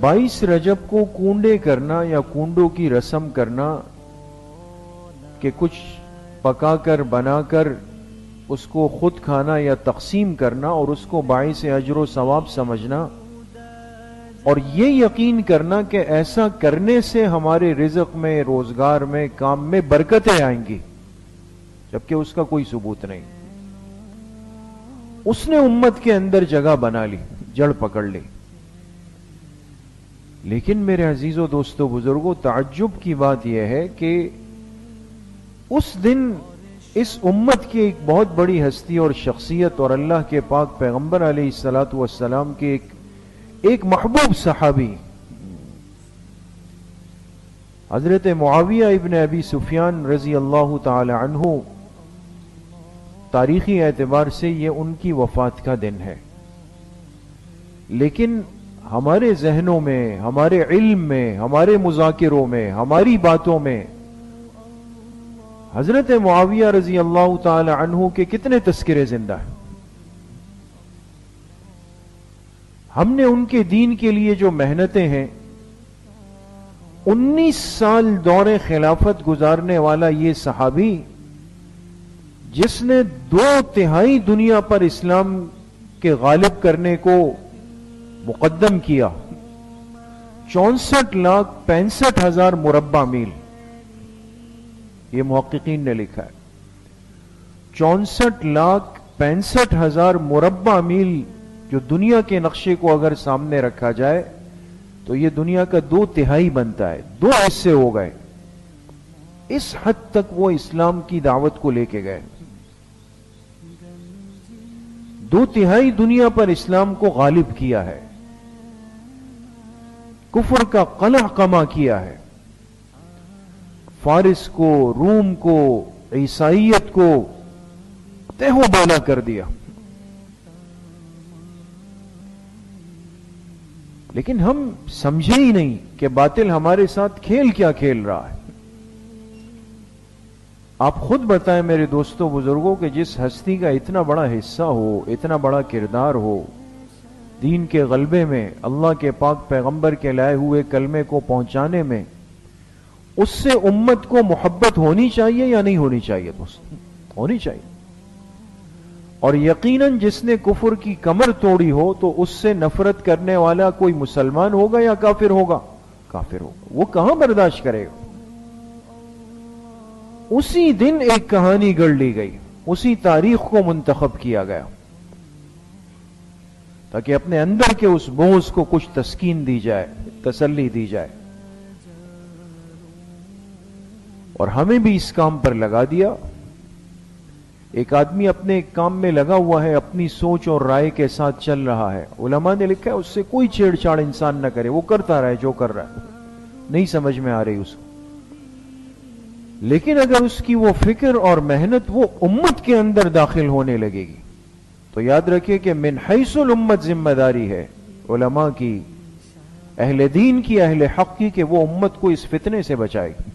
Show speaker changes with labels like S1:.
S1: 22 रजब को कूंडे करना या कूंडों की रस्म करना कि कुछ पकाकर बनाकर उसको खुद खाना या तकसीम करना और उसको बाइस अजर सवाब समझना और ये यकीन करना कि ऐसा करने से हमारे रिज़्क में, रोजगार में, काम में बरकतें आएंगी, जबकि उसका कोई सबूत नहीं। उसने उम्मत के अंदर जगह बना ली, जड़ पकड़ ली। लेकिन मेरे अजीजों, दोस्तों, बुजुर्गों, ताज्जुब की बात यह है कि उस दिन इस उम्मत की एक बहुत बड़ी हस्ती और शख्सियत और अल्लाह के पाक पैगंबर अलैहिस्सलातु वस्सलाम के एक महबूब सहाबी हजरत मुआविया इब्न अबी सुफियान रजी अल्लाह ताला अन्हु, तारीखी एतबार से ये उनकी वफात का दिन है। लेकिन हमारे जहनों में, हमारे इल्म में, हमारे मुज़ाकिरों में, हमारी बातों में हजरत मुआविया रजी अल्लाह ताला अन्हु के कितने तस्किरे जिंदा हैं। हमने उनके दीन के लिए जो मेहनतें हैं, 19 साल दौरे खिलाफत गुजारने वाला ये सहाबी, जिसने 2/3 दुनिया पर इस्लाम के गालिब करने को मुकद्दम किया, 64,65,000 मुरब्बा मील, ये मुहक्किकीन ने लिखा है, 64,65,000 मुरब्बा मील जो दुनिया के नक्शे को अगर सामने रखा जाए तो ये दुनिया का 2/3 बनता है, 2 हिस्से हो गए। इस हद तक वो इस्लाम की दावत को लेके गए, 2/3 दुनिया पर इस्लाम को गालिब किया है, कुफर का कलह कमा किया है, फारिस को, रूम को, ईसाइयत को तहो बाला कर दिया। लेकिन हम समझे ही नहीं कि बातिल हमारे साथ खेल क्या खेल रहा है। आप खुद बताएं मेरे दोस्तों, बुजुर्गों, कि जिस हस्ती का इतना बड़ा हिस्सा हो, इतना बड़ा किरदार हो दीन के गलबे में, अल्लाह के पाक पैगंबर के लाए हुए कलमे को पहुंचाने में, उससे उम्मत को मोहब्बत होनी चाहिए या नहीं होनी चाहिए? दोस्तों, होनी चाहिए। और यकीनन जिसने कुफर की कमर तोड़ी हो तो उससे नफरत करने वाला कोई मुसलमान होगा या काफिर होगा? काफिर होगा। वो कहां बर्दाश्त करेगा? उसी दिन एक कहानी गढ़ ली गई, उसी तारीख को मुंतखब किया गया ताकि अपने अंदर के उस बोझ को कुछ तस्कीन दी जाए, तसल्ली दी जाए। और हमें भी इस काम पर लगा दिया। एक आदमी अपने काम में लगा हुआ है, अपनी सोच और राय के साथ चल रहा है। उलमा ने लिखा है उससे कोई छेड़छाड़ इंसान न करे, वो करता रहे जो कर रहा है, नहीं समझ में आ रही उसको। लेकिन अगर उसकी वो फिक्र और मेहनत वो उम्मत के अंदर दाखिल होने लगेगी तो याद रखिए कि मिन हैसुल उम्मत जिम्मेदारी है उलमा की, अहले दीन की, अहले हक की, कि वो उम्मत को इस फितने से बचाएगी।